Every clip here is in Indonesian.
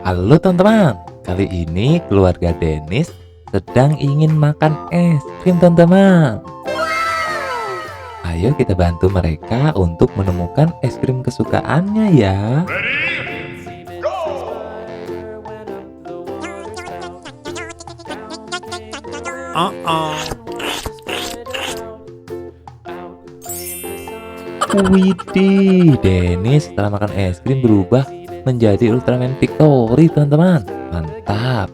Halo teman-teman, kali ini keluarga Denis sedang ingin makan es krim teman-teman. Ayo kita bantu mereka untuk menemukan es krim kesukaannya ya. Widih, Denis setelah makan es krim berubah menjadi Ultraman Victory teman-teman. Mantap.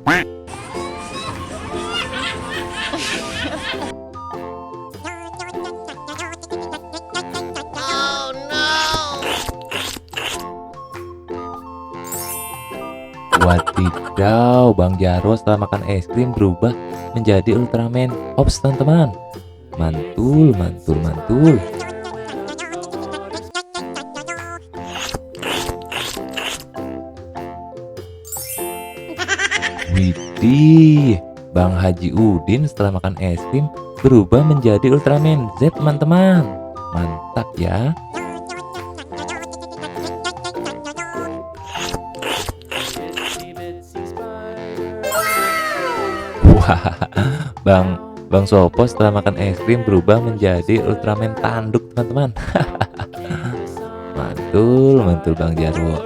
Wadidaw, Bang Jarwo setelah makan es krim berubah menjadi Ultraman Ops teman-teman. Mantul, mantul, mantul. Widih, Bang Haji Udin setelah makan es krim berubah menjadi Ultraman Z teman-teman. Mantap ya. Wah, Bang Sopo setelah makan es krim berubah menjadi Ultraman tanduk teman-teman. Mantul, mantul Bang Jarwo.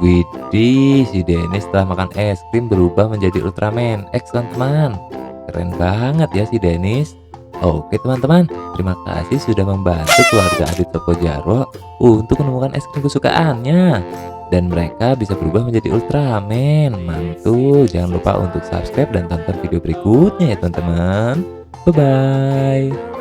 Widih, si Denis setelah makan es krim berubah menjadi Ultraman X teman-teman. Keren banget ya si Denis. Oke teman-teman, terima kasih sudah membantu keluarga Adit Toko Jarwo untuk menemukan es krim kesukaannya. Dan mereka bisa berubah menjadi Ultraman. Mantul, jangan lupa untuk subscribe dan tonton video berikutnya ya teman-teman. Bye-bye.